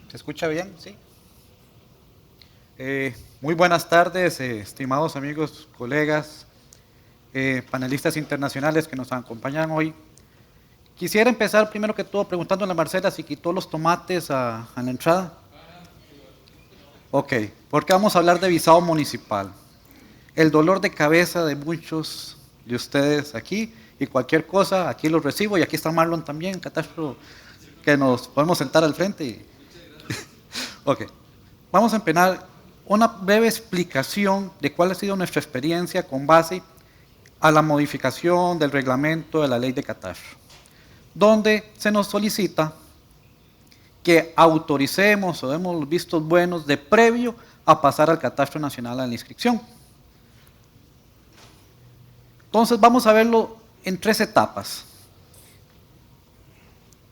¿Se escucha bien? Sí. Muy buenas tardes, estimados amigos, colegas, panelistas internacionales que nos acompañan hoy. Quisiera empezar primero que todo preguntándole a Marcela si quitó los tomates a la entrada. Ok, porque vamos a hablar de visado municipal. El dolor de cabeza de muchos de ustedes aquí y cualquier cosa, aquí los recibo y aquí está Marlon también, catastro, que nos podemos sentar al frente. Ok, vamos a empezar una breve explicación de cuál ha sido nuestra experiencia con base a la modificación del reglamento de la ley de catastro, donde se nos solicita que autoricemos o demos los vistos buenos de previo a pasar al catastro nacional a la inscripción. Entonces vamos a verlo en 3 etapas.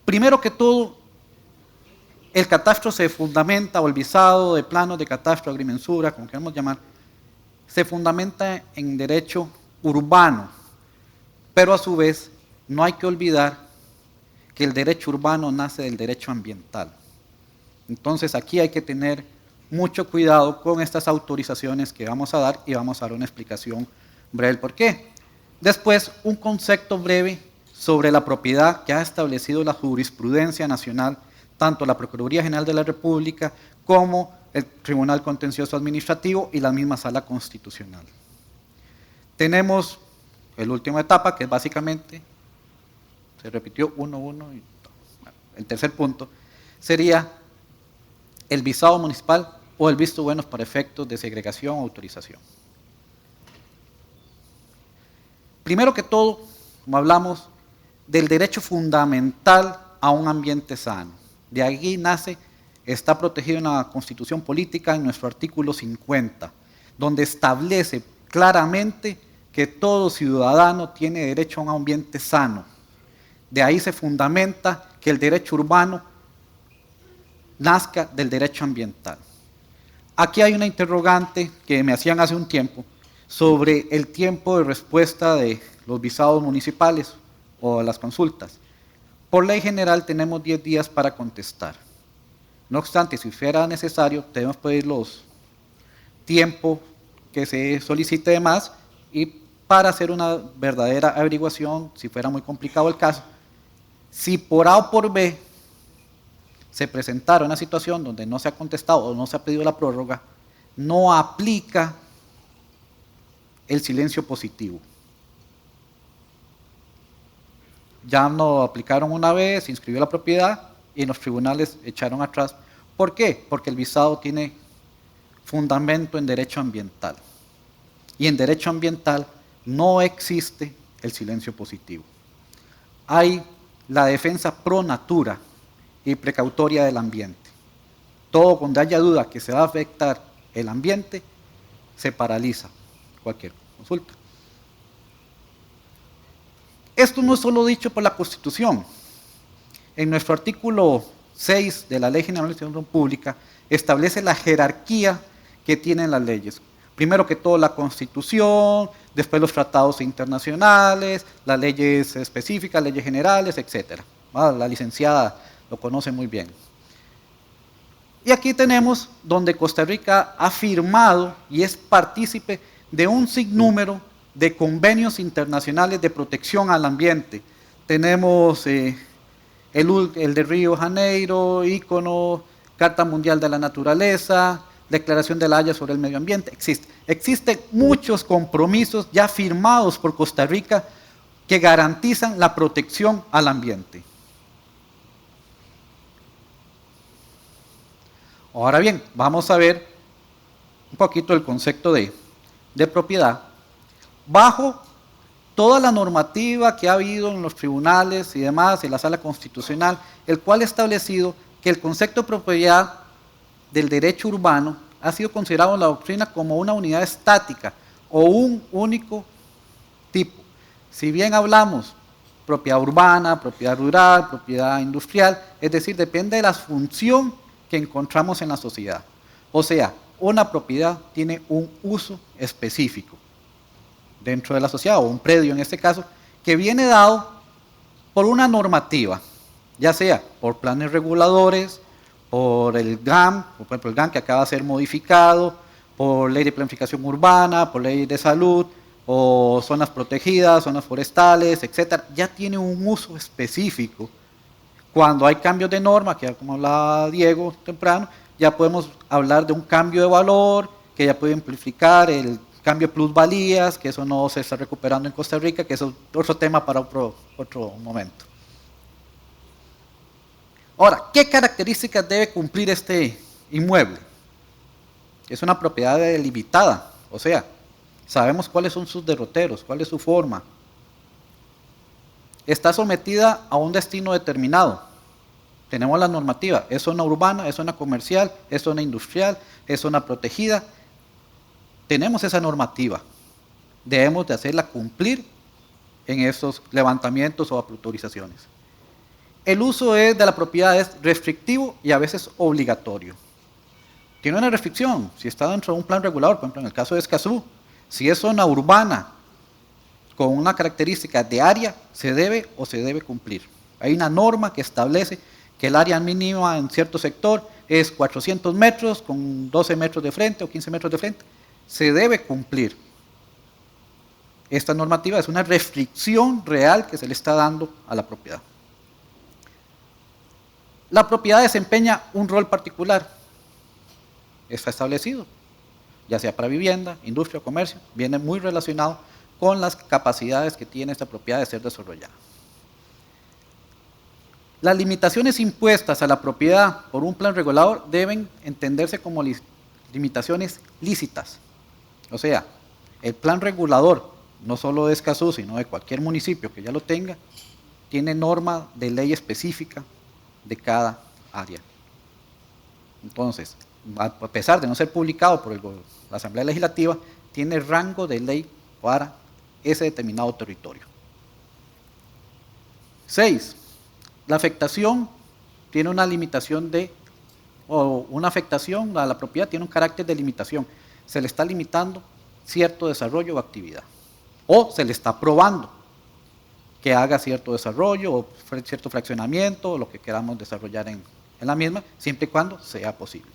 Primero que todo, el catastro se fundamenta, o el visado de planos de catastro, agrimensura, como queramos llamar, se fundamenta en derecho urbano, pero a su vez no hay que olvidar que el derecho urbano nace del derecho ambiental. Entonces aquí hay que tener mucho cuidado con estas autorizaciones que vamos a dar y vamos a dar una explicación breve del por qué. Después, un concepto breve sobre la propiedad que ha establecido la jurisprudencia nacional, tanto la Procuraduría General de la República como el Tribunal Contencioso Administrativo y la misma Sala Constitucional. Tenemos la última etapa, que es básicamente, se repitió 1, y el tercer punto, sería el visado municipal o el visto bueno para efectos de segregación o autorización. Primero que todo, como hablamos, del derecho fundamental a un ambiente sano. De ahí nace, está protegido en la Constitución Política en nuestro artículo 50, donde establece claramente que todo ciudadano tiene derecho a un ambiente sano. De ahí se fundamenta que el derecho urbano nazca del derecho ambiental. Aquí hay una interrogante que me hacían hace un tiempo sobre el tiempo de respuesta de los visados municipales o las consultas. Por ley general tenemos 10 días para contestar. No obstante, si fuera necesario, debemos pedir los tiempos que se solicite de más y para hacer una verdadera averiguación, si fuera muy complicado el caso, si por A o por B se presentara una situación donde no se ha contestado o no se ha pedido la prórroga, no aplica el silencio positivo. Ya no aplicaron una vez, se inscribió la propiedad y en los tribunales echaron atrás. ¿Por qué? Porque el visado tiene fundamento en derecho ambiental. Y en derecho ambiental no existe el silencio positivo. Hay la defensa pro natura y precautoria del ambiente. Todo donde haya duda que se va a afectar el ambiente, se paraliza cualquier consulta. Esto no es solo dicho por la Constitución. En nuestro artículo 6 de la Ley General de Administración Pública establece la jerarquía que tienen las leyes. Primero que todo la Constitución, después los tratados internacionales, las leyes específicas, leyes generales, etc. La licenciada lo conoce muy bien. Y aquí tenemos donde Costa Rica ha firmado y es partícipe de un sinnúmero de convenios internacionales de protección al ambiente. Tenemos el de Río de Janeiro, ícono, Carta Mundial de la Naturaleza, Declaración de la Haya sobre el Medio Ambiente. Existen muchos compromisos ya firmados por Costa Rica que garantizan la protección al ambiente. Ahora bien, vamos a ver un poquito el concepto de propiedad. Bajo toda la normativa que ha habido en los tribunales y demás, en la Sala Constitucional, el cual ha establecido que el concepto de propiedad del derecho urbano ha sido considerado en la doctrina como una unidad estática o un único tipo. Si bien hablamos propiedad urbana, propiedad rural, propiedad industrial, es decir, depende de la función que encontramos en la sociedad. O sea, una propiedad tiene un uso específico dentro de la sociedad, o un predio en este caso, que viene dado por una normativa, ya sea por planes reguladores, por el GAM, por ejemplo el GAM que acaba de ser modificado, por ley de planificación urbana, por ley de salud, o zonas protegidas, zonas forestales, etcétera, ya tiene un uso específico. Cuando hay cambios de norma, que como hablaba Diego temprano, ya podemos hablar de un cambio de valor, que ya puede implicar el cambio de plusvalías, que eso no se está recuperando en Costa Rica, que eso es otro tema para otro momento. Ahora, ¿qué características debe cumplir este inmueble? Es una propiedad delimitada, o sea, sabemos cuáles son sus derroteros, cuál es su forma. Está sometida a un destino determinado. Tenemos la normativa, es zona urbana, es zona comercial, es zona industrial, es zona protegida. Tenemos esa normativa. Debemos de hacerla cumplir en esos levantamientos o autorizaciones. El uso de la propiedad es restrictivo y a veces obligatorio. Tiene una restricción, si está dentro de un plan regulador, por ejemplo en el caso de Escazú, si es zona urbana con una característica de área, se debe o se debe cumplir. Hay una norma que establece que el área mínima en cierto sector es 400 metros con 12 metros de frente o 15 metros de frente. Se debe cumplir. Esta normativa es una restricción real que se le está dando a la propiedad. La propiedad desempeña un rol particular. Está establecido, ya sea para vivienda, industria o comercio, viene muy relacionado con las capacidades que tiene esta propiedad de ser desarrollada. Las limitaciones impuestas a la propiedad por un plan regulador deben entenderse como limitaciones lícitas. O sea, el plan regulador, no solo de Escazú, sino de cualquier municipio que ya lo tenga, tiene norma de ley específica de cada área. Entonces, a pesar de no ser publicado por la Asamblea Legislativa, tiene rango de ley para ese determinado territorio. 6. La afectación tiene una limitación una afectación a la propiedad tiene un carácter de limitación. Se le está limitando cierto desarrollo o actividad. O se le está probando que haga cierto desarrollo o cierto fraccionamiento o lo que queramos desarrollar en la misma, siempre y cuando sea posible.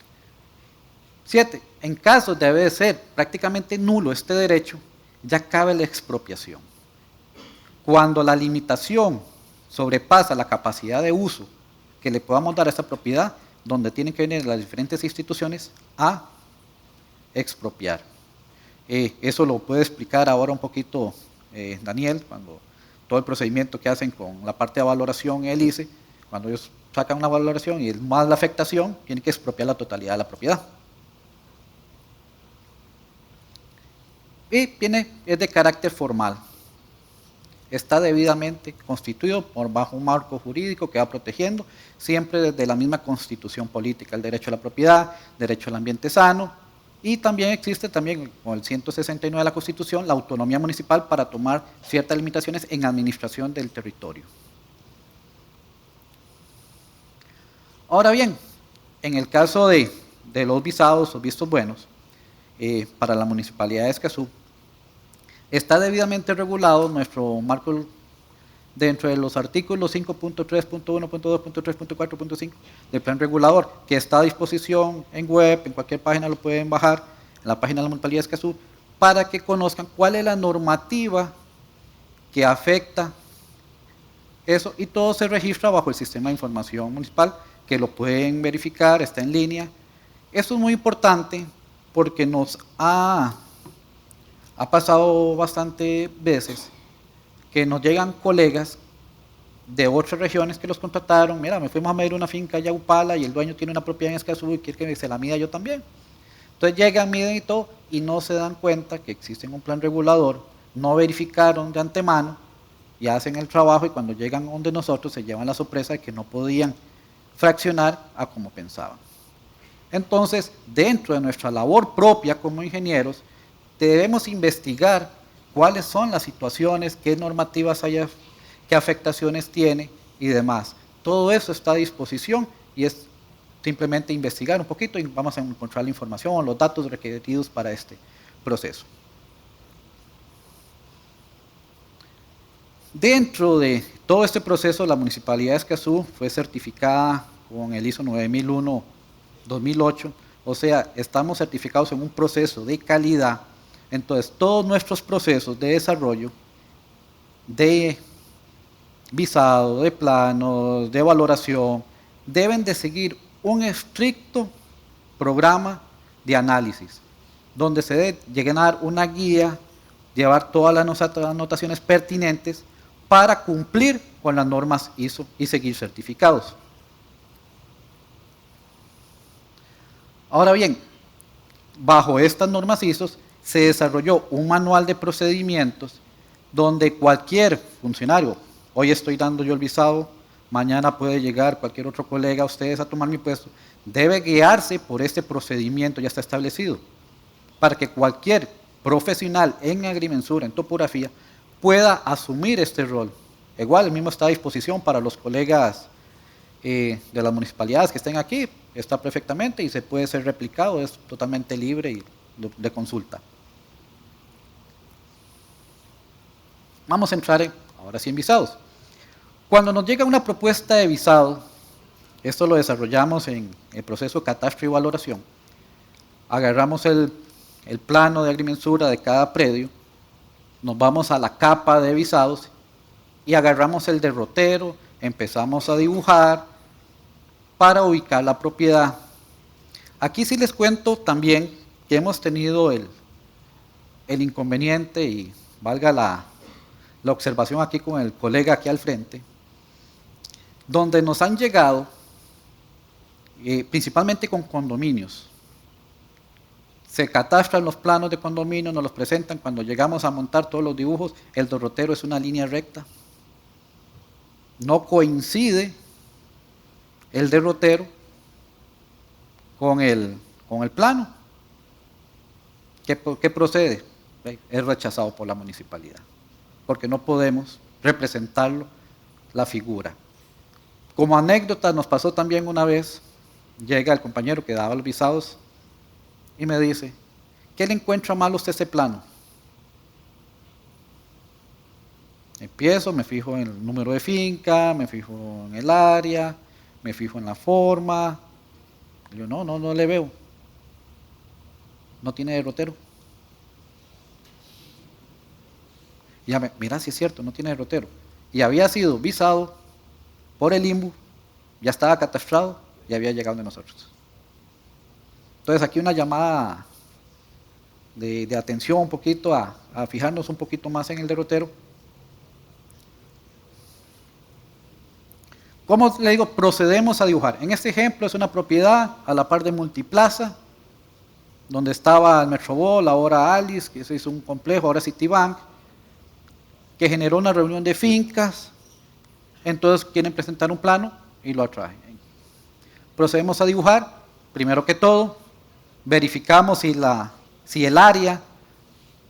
7. En caso de ser prácticamente nulo este derecho, ya cabe la expropiación. Cuando la limitación sobrepasa la capacidad de uso que le podamos dar a esta propiedad, donde tienen que venir las diferentes instituciones a expropiar. Eso lo puede explicar ahora un poquito Daniel, cuando todo el procedimiento que hacen con la parte de valoración en el ICE, cuando ellos sacan una valoración y es más la afectación, tienen que expropiar la totalidad de la propiedad. Y es de carácter formal. Está debidamente constituido bajo un marco jurídico que va protegiendo, siempre desde la misma constitución política, el derecho a la propiedad, derecho al ambiente sano, y también existe con el 169 de la Constitución la autonomía municipal para tomar ciertas limitaciones en administración del territorio. Ahora bien, en el caso de los visados o vistos buenos, para la Municipalidad de Escazú, está debidamente regulado nuestro marco dentro de los artículos 5.3.1.2.3.4.5 del plan regulador, que está a disposición en web, en cualquier página lo pueden bajar, en la página de la Municipalidad de Escazú, para que conozcan cuál es la normativa que afecta eso, y todo se registra bajo el sistema de información municipal, que lo pueden verificar, está en línea. Esto es muy importante porque nos ha pasado bastantes veces que nos llegan colegas de otras regiones que los contrataron. Mira, me fuimos a medir una finca allá Upala y el dueño tiene una propiedad en Escazú y quiere que se la mida yo también. Entonces llegan, miden y todo, y no se dan cuenta que existe un plan regulador, no verificaron de antemano y hacen el trabajo, y cuando llegan donde nosotros se llevan la sorpresa de que no podían fraccionar a como pensaban. Entonces, dentro de nuestra labor propia como ingenieros, debemos investigar cuáles son las situaciones, qué normativas hay, qué afectaciones tiene y demás. Todo eso está a disposición y es simplemente investigar un poquito y vamos a encontrar la información, los datos requeridos para este proceso. Dentro de todo este proceso, la Municipalidad de Escazú fue certificada con el ISO 9001-2008, o sea, estamos certificados en un proceso de calidad. Entonces, todos nuestros procesos de desarrollo, de visado, de planos, de valoración, deben de seguir un estricto programa de análisis, donde se debe llenar una guía, llevar todas las anotaciones pertinentes para cumplir con las normas ISO y seguir certificados. Ahora bien, bajo estas normas ISO se desarrolló un manual de procedimientos donde cualquier funcionario, hoy estoy dando yo el visado, mañana puede llegar cualquier otro colega a ustedes a tomar mi puesto, debe guiarse por este procedimiento, ya está establecido, para que cualquier profesional en agrimensura, en topografía, pueda asumir este rol. Igual, el mismo está a disposición para los colegas de las municipalidades que estén aquí, está perfectamente y se puede ser replicado, es totalmente libre y de consulta. Vamos a entrar ahora sí en visados. Cuando nos llega una propuesta de visado, esto lo desarrollamos en el proceso catastro y valoración, agarramos el plano de agrimensura de cada predio, nos vamos a la capa de visados y agarramos el derrotero, empezamos a dibujar para ubicar la propiedad. Aquí sí les cuento también que hemos tenido el inconveniente, y valga la observación aquí con el colega aquí al frente, donde nos han llegado, principalmente con condominios, se catastran los planos de condominio, nos los presentan, cuando llegamos a montar todos los dibujos, el derrotero es una línea recta, no coincide el derrotero con el plano. ¿Qué procede? Es rechazado por la municipalidad, porque no podemos representarlo, la figura. Como anécdota, nos pasó también una vez, llega el compañero que daba los visados y me dice, ¿qué le encuentra mal a usted ese plano? Empiezo, me fijo en el número de finca, me fijo en el área, me fijo en la forma. Yo no le veo. No tiene derrotero. Y ya mira, si es cierto, no tiene derrotero. Y había sido visado por el INBU, ya estaba catastrado y había llegado de nosotros. Entonces aquí una llamada de atención un poquito a fijarnos un poquito más en el derrotero. ¿Cómo le digo? Procedemos a dibujar. En este ejemplo es una propiedad a la par de Multiplaza, donde estaba el Metrobol, ahora Alice, que se hizo un complejo, ahora Citibank, que generó una reunión de fincas. Entonces quieren presentar un plano y lo atraen. Procedemos a dibujar, primero que todo, verificamos si el área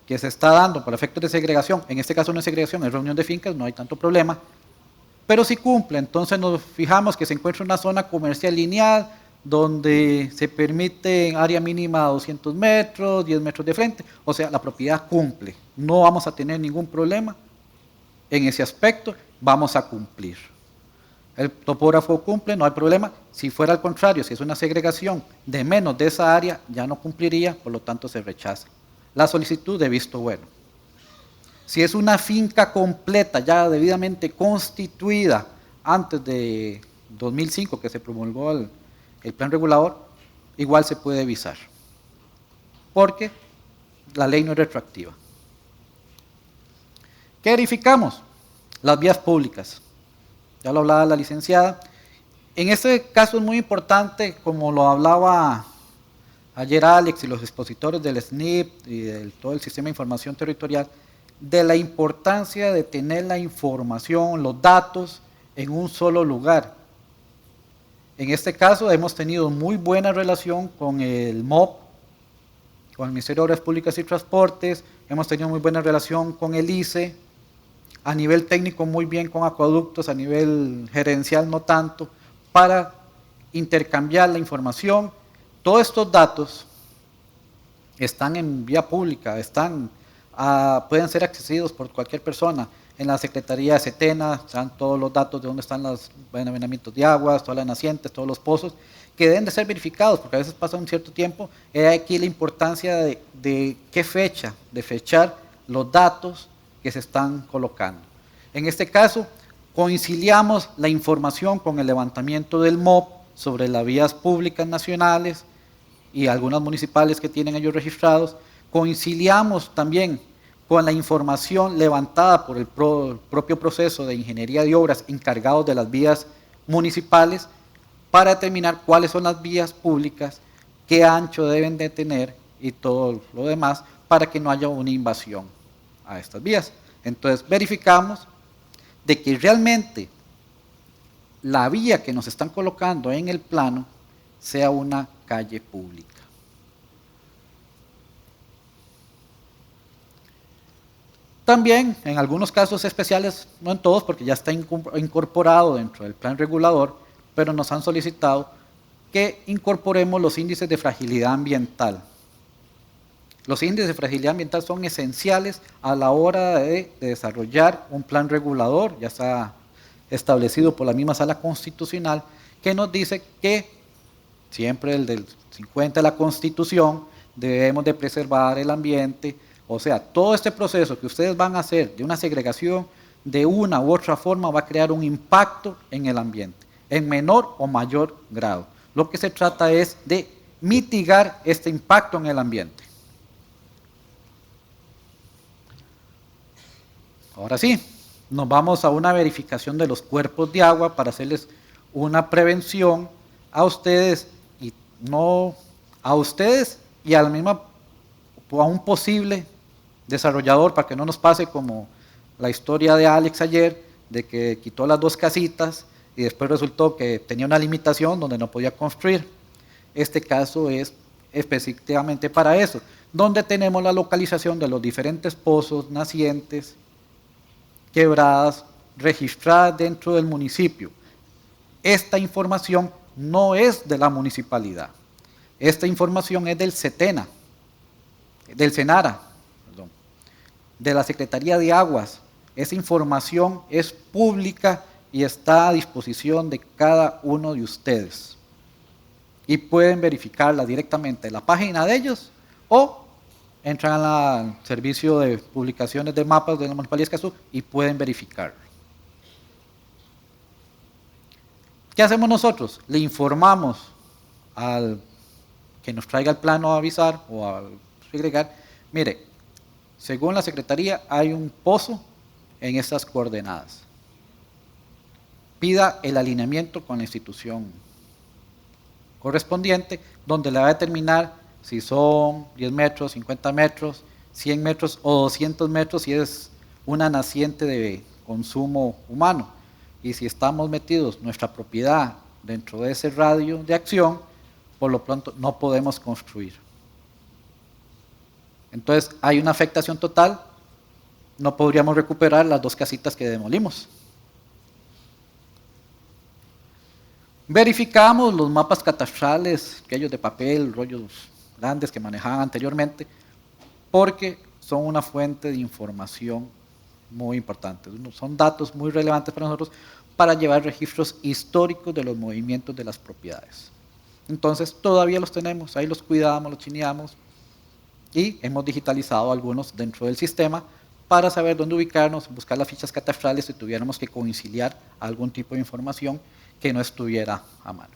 que se está dando para efectos de segregación, en este caso no es segregación, es reunión de fincas, no hay tanto problema, pero si cumple, entonces nos fijamos que se encuentra una zona comercial lineal donde se permite área mínima 200 metros, 10 metros de frente, o sea, la propiedad cumple, no vamos a tener ningún problema en ese aspecto, vamos a cumplir. El topógrafo cumple, no hay problema. Si fuera al contrario, si es una segregación de menos de esa área, ya no cumpliría, por lo tanto se rechaza la solicitud de visto bueno. Si es una finca completa, ya debidamente constituida, antes de 2005 que se promulgó el plan regulador, igual se puede visar, porque la ley no es retroactiva. ¿Qué verificamos? Las vías públicas. Ya lo hablaba la licenciada. En este caso es muy importante, como lo hablaba ayer Alex y los expositores del SNIP y de todo el sistema de información territorial, de la importancia de tener la información, los datos en un solo lugar. En este caso hemos tenido muy buena relación con el MOP, con el Ministerio de Obras Públicas y Transportes, hemos tenido muy buena relación con el ICE, a nivel técnico muy bien con acueductos, a nivel gerencial no tanto, para intercambiar la información. Todos estos datos están en vía pública, pueden ser accesidos por cualquier persona. en la Secretaría de Setena, están todos los datos de dónde están los envenenamientos de aguas, todas las nacientes, todos los pozos, que deben de ser verificados, porque a veces pasa un cierto tiempo. Aquí la importancia de qué fecha, de fechar los datos que se están colocando. En este caso, conciliamos la información con el levantamiento del MOP sobre las vías públicas nacionales y algunas municipales que tienen ellos registrados. Conciliamos también con la información levantada por el propio proceso de ingeniería de obras encargados de las vías municipales para determinar cuáles son las vías públicas, qué ancho deben de tener y todo lo demás para que no haya una invasión a estas vías. Entonces verificamos de que realmente la vía que nos están colocando en el plano sea una calle pública. También, en algunos casos especiales, no en todos, porque ya está incorporado dentro del plan regulador, pero nos han solicitado que incorporemos los índices de fragilidad ambiental. Los índices de fragilidad ambiental son esenciales a la hora de desarrollar un plan regulador, ya está establecido por la misma Sala Constitucional, que nos dice que siempre el del 50 de la Constitución debemos de preservar el ambiente. O sea, todo este proceso que ustedes van a hacer de una segregación de una u otra forma va a crear un impacto en el ambiente, en menor o mayor grado. Lo que se trata es de mitigar este impacto en el ambiente. Ahora sí, nos vamos a una verificación de los cuerpos de agua para hacerles una prevención a ustedes y no a ustedes y a la misma a un posible desarrollador, para que no nos pase como la historia de Alex ayer, de que quitó las 2 casitas y después resultó que tenía una limitación donde no podía construir. Este caso es específicamente para eso, donde tenemos la localización de los diferentes pozos nacientes, quebradas, registradas dentro del municipio. Esta información no es de la municipalidad, esta información es del SETENA, del SENARA, de la Secretaría de Aguas. Esa información es pública y está a disposición de cada uno de ustedes. Y pueden verificarla directamente en la página de ellos o entran al servicio de publicaciones de mapas de la Municipalidad de Escazú y pueden verificarlo. ¿Qué hacemos nosotros? Le informamos al que nos traiga el plano a avisar o a segregar, mire, según la Secretaría hay un pozo en estas coordenadas. Pida el alineamiento con la institución correspondiente, donde le va a determinar si son 10 metros, 50 metros, 100 metros o 200 metros si es una naciente de consumo humano. Y si estamos metidos nuestra propiedad dentro de ese radio de acción, por lo pronto no podemos construir. Entonces hay una afectación total, no podríamos recuperar las 2 casitas que demolimos. Verificamos los mapas catastrales, aquellos de papel, rollos grandes que manejaban anteriormente, porque son una fuente de información muy importante. Son datos muy relevantes para nosotros para llevar registros históricos de los movimientos de las propiedades. Entonces todavía los tenemos, ahí los cuidamos, los chineamos y hemos digitalizado algunos dentro del sistema para saber dónde ubicarnos, buscar las fichas catastrales si tuviéramos que conciliar algún tipo de información que no estuviera a mano.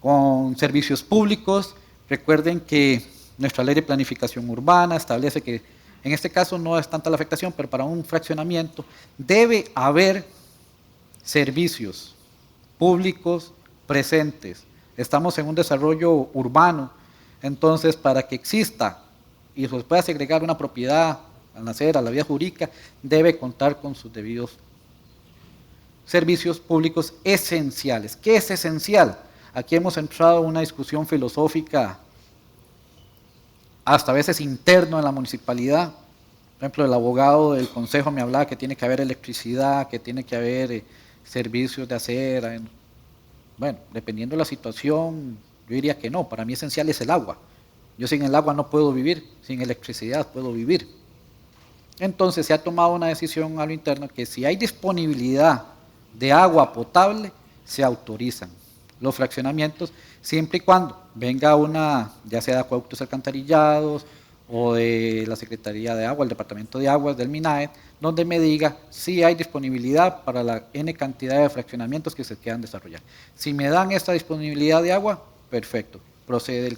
Con servicios públicos, recuerden que nuestra ley de planificación urbana establece que en este caso no es tanta la afectación, pero para un fraccionamiento debe haber servicios públicos presentes. Estamos en un desarrollo urbano, entonces para que exista y se pueda segregar una propiedad al nacer a la vía jurídica, debe contar con sus debidos servicios públicos esenciales. ¿Qué es esencial? Aquí hemos entrado en una discusión filosófica hasta a veces interno en la municipalidad. Por ejemplo, el abogado del consejo me hablaba que tiene que haber electricidad, que tiene que haber servicios de acera. Bueno, dependiendo de la situación, yo diría que no. Para mí esencial es el agua. Yo sin el agua no puedo vivir, sin electricidad puedo vivir. Entonces se ha tomado una decisión a lo interno que si hay disponibilidad de agua potable, se autorizan los fraccionamientos, siempre y cuando venga una, ya sea de acueductos alcantarillados o de la Secretaría de Agua, el Departamento de Aguas del MINAET, donde me diga si hay disponibilidad para la N cantidad de fraccionamientos que se quieran desarrollar. Si me dan esta disponibilidad de agua, perfecto, procede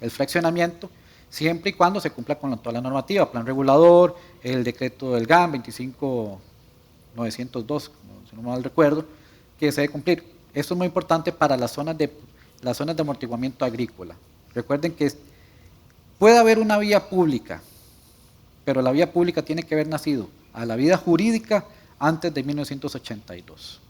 el fraccionamiento, siempre y cuando se cumpla con toda la normativa, plan regulador, el decreto del GAM 25902, si no mal recuerdo, que se debe cumplir. Esto es muy importante para las zonas de amortiguamiento agrícola. Recuerden que puede haber una vía pública, pero la vía pública tiene que haber nacido a la vida jurídica antes de 1982.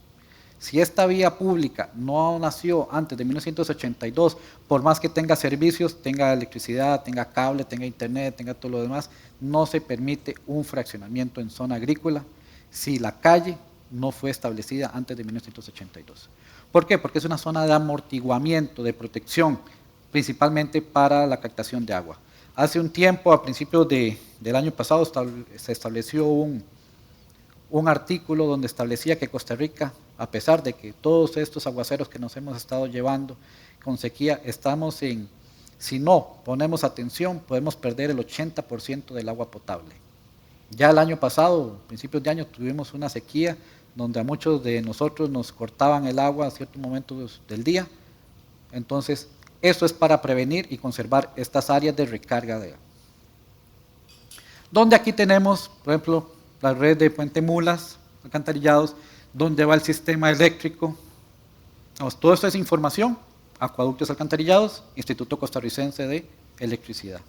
Si esta vía pública no nació antes de 1982, por más que tenga servicios, tenga electricidad, tenga cable, tenga internet, tenga todo lo demás, no se permite un fraccionamiento en zona agrícola si la calle no fue establecida antes de 1982. ¿Por qué? Porque es una zona de amortiguamiento, de protección, principalmente para la captación de agua. Hace un tiempo, a principios del año pasado, se estableció un artículo donde establecía que Costa Rica, a pesar de que todos estos aguaceros que nos hemos estado llevando con sequía, estamos si no ponemos atención, podemos perder el 80% del agua potable. Ya el año pasado, principios de año, tuvimos una sequía donde a muchos de nosotros nos cortaban el agua a ciertos momentos del día. Entonces, eso es para prevenir y conservar estas áreas de recarga de agua. Donde aquí tenemos, por ejemplo, la red de Puente Mulas, alcantarillados, donde va el sistema eléctrico. Todo esto es información, acueductos alcantarillados, Instituto Costarricense de Electricidad.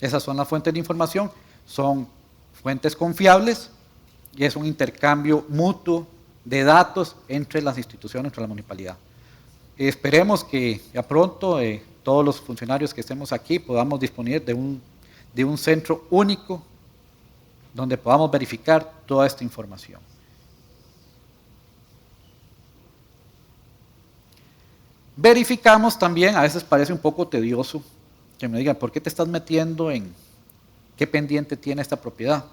Esas son las fuentes de información, son fuentes confiables y es un intercambio mutuo de datos entre las instituciones, entre la municipalidad. Esperemos que ya pronto todos los funcionarios que estemos aquí podamos disponer de un centro único donde podamos verificar toda esta información. Verificamos también, a veces parece un poco tedioso, que me digan, ¿por qué te estás metiendo en qué pendiente tiene esta propiedad?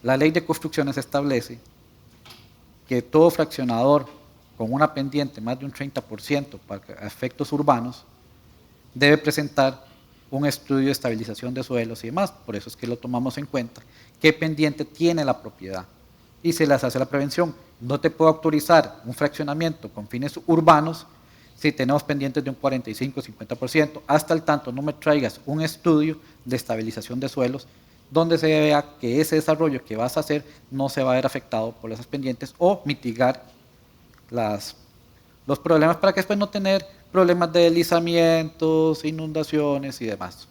La ley de construcciones establece que todo fraccionador con una pendiente más de un 30% para efectos urbanos debe presentar un estudio de estabilización de suelos y demás, por eso es que lo tomamos en cuenta, qué pendiente tiene la propiedad y se les hace la prevención. No te puedo autorizar un fraccionamiento con fines urbanos si tenemos pendientes de un 45-50%, hasta el tanto no me traigas un estudio de estabilización de suelos donde se vea que ese desarrollo que vas a hacer no se va a ver afectado por esas pendientes o mitigar los problemas para que después no tener problemas de deslizamientos, inundaciones y demás.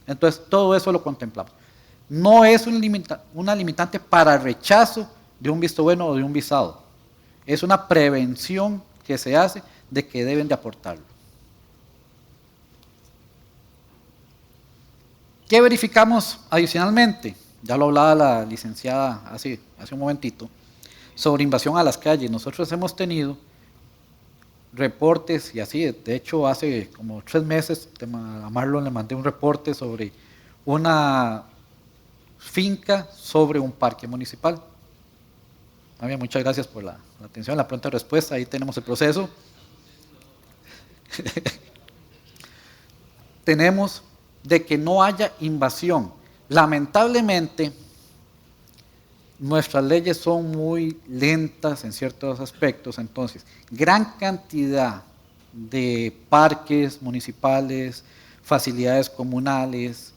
Entonces, todo eso lo contemplamos. No es una limitante para rechazo de un visto bueno o de un visado. Es una prevención que se hace de que deben de aportarlo. ¿Qué verificamos adicionalmente? Ya lo hablaba la licenciada hace un momentito, sobre invasión a las calles. Nosotros hemos tenido reportes y así, de hecho hace como 3 meses a Marlon le mandé un reporte sobre una finca sobre un parque municipal. Bien, muchas gracias por la atención, la pronta respuesta, ahí tenemos el proceso. Tenemos de que no haya invasión. Lamentablemente, nuestras leyes son muy lentas en ciertos aspectos, entonces, gran cantidad de parques municipales, facilidades comunales,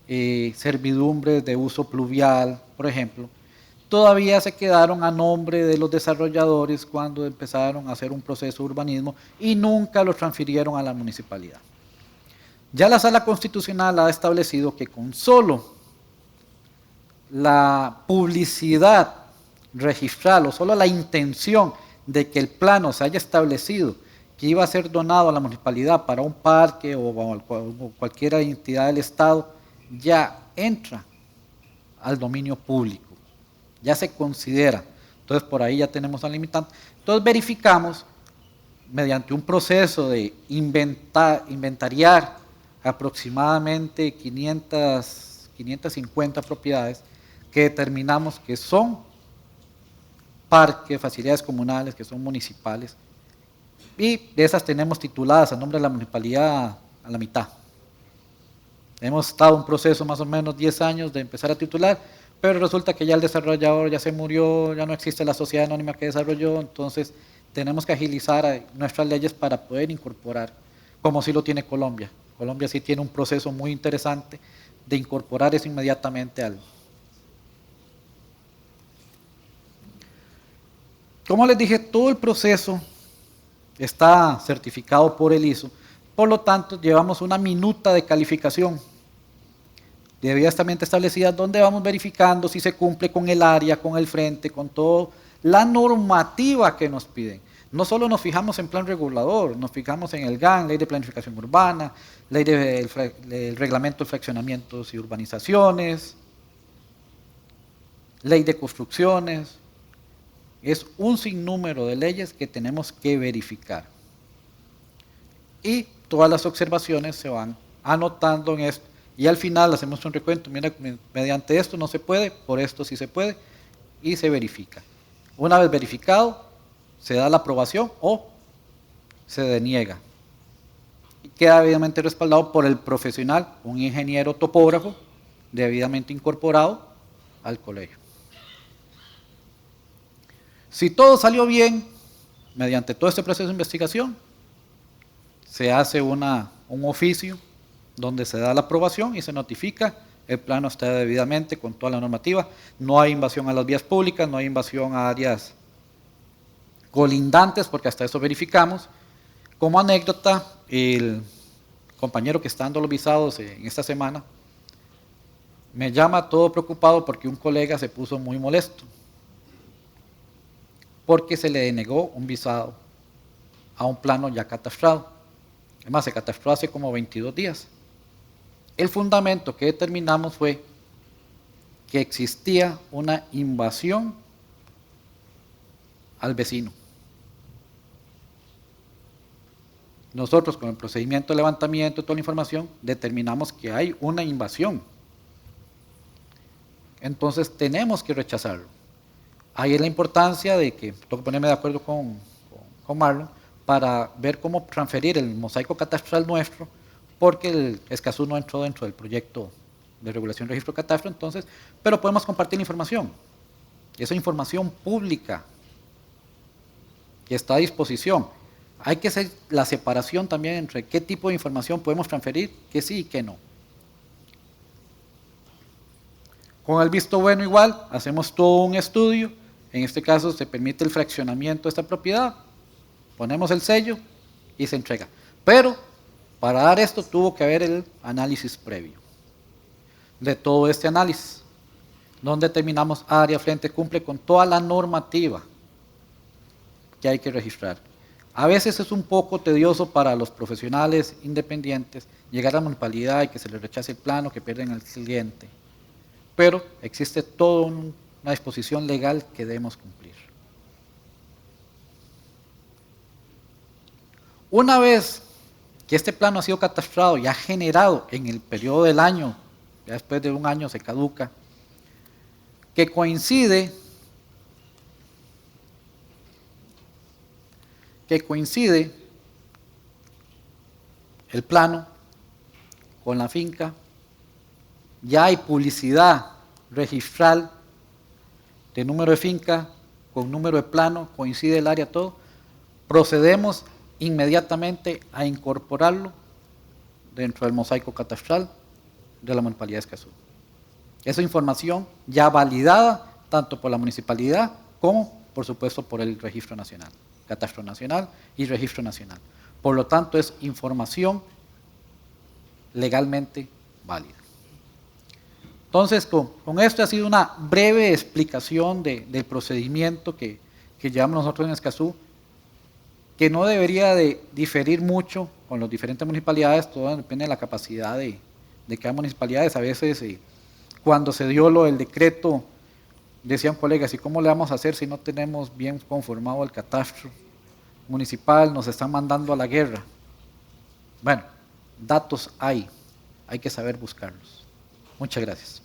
servidumbres de uso pluvial, por ejemplo, todavía se quedaron a nombre de los desarrolladores cuando empezaron a hacer un proceso de urbanismo y nunca lo transfirieron a la municipalidad. Ya la Sala Constitucional ha establecido que con solo la publicidad registral o solo la intención de que el plano se haya establecido que iba a ser donado a la municipalidad para un parque o cualquier entidad del Estado, ya entra al dominio público, ya se considera. Entonces por ahí ya tenemos la limitante. Entonces verificamos mediante un proceso de inventariar aproximadamente 500 550 propiedades que determinamos que son parques, facilidades comunales, que son municipales, y de esas tenemos tituladas a nombre de la municipalidad a la mitad. Hemos estado en un proceso más o menos 10 años de empezar a titular, pero resulta que ya el desarrollador ya se murió, ya no existe la sociedad anónima que desarrolló, entonces tenemos que agilizar nuestras leyes para poder incorporar, como sí lo tiene Colombia. Colombia sí tiene un proceso muy interesante de incorporar eso inmediatamente al... Como les dije, todo el proceso está certificado por el ISO, por lo tanto llevamos una minuta de calificación debidamente establecida donde vamos verificando si se cumple con el área, con el frente, con toda la normativa que nos piden. No solo nos fijamos en plan regulador, nos fijamos en el GAN, Ley de Planificación Urbana, Ley del Reglamento de Fraccionamientos y Urbanizaciones, Ley de Construcciones. Es un sinnúmero de leyes que tenemos que verificar. Y todas las observaciones se van anotando en esto. Y al final hacemos un recuento, mira, mediante esto no se puede, por esto sí se puede, y se verifica. Una vez verificado, se da la aprobación o se deniega. Y queda debidamente respaldado por el profesional, un ingeniero topógrafo, debidamente incorporado al colegio. Si todo salió bien, mediante todo este proceso de investigación, se hace un oficio donde se da la aprobación y se notifica, el plano está debidamente con toda la normativa, no hay invasión a las vías públicas, no hay invasión a áreas colindantes, porque hasta eso verificamos. Como anécdota, el compañero que está dando los visados en esta semana, me llama todo preocupado porque un colega se puso muy molesto, porque se le denegó un visado a un plano ya catastrado. Además, se catastró hace como 22 días. El fundamento que determinamos fue que existía una invasión al vecino. Nosotros, con el procedimiento de levantamiento de toda la información, determinamos que hay una invasión. Entonces, tenemos que rechazarlo. Ahí es la importancia de que tengo que ponerme de acuerdo con Marlon para ver cómo transferir el mosaico catastral nuestro, porque el Escazú no entró dentro del proyecto de regulación de registro catastro, entonces, pero podemos compartir la información. Esa información pública que está a disposición. Hay que hacer la separación también entre qué tipo de información podemos transferir, qué sí y qué no. Con el visto bueno igual, hacemos todo un estudio, en este caso se permite el fraccionamiento de esta propiedad, ponemos el sello y se entrega. Pero para dar esto tuvo que haber el análisis previo de todo este análisis, donde determinamos área, frente, cumple con toda la normativa que hay que registrar. A veces es un poco tedioso para los profesionales independientes llegar a la municipalidad y que se les rechace el plano, que pierden el cliente. Pero existe toda una disposición legal que debemos cumplir. Una vez que este plano ha sido catastrado y ha generado en el periodo del año, ya después de un año se caduca, que coincide el plano con la finca, ya hay publicidad registral de número de finca con número de plano, coincide el área, todo, procedemos inmediatamente a incorporarlo dentro del mosaico catastral de la Municipalidad de Escazú. Esa información ya validada tanto por la municipalidad como, por supuesto, por el Registro Nacional, Catastro Nacional y Registro Nacional. Por lo tanto, es información legalmente válida. Entonces, con esto ha sido una breve explicación del procedimiento que llevamos nosotros en Escazú, que no debería de diferir mucho con las diferentes municipalidades, todo depende de la capacidad de cada municipalidad. A veces, cuando se dio el decreto, decían colegas, ¿y cómo le vamos a hacer si no tenemos bien conformado el catastro municipal? Nos están mandando a la guerra. Bueno, datos hay que saber buscarlos. Muchas gracias.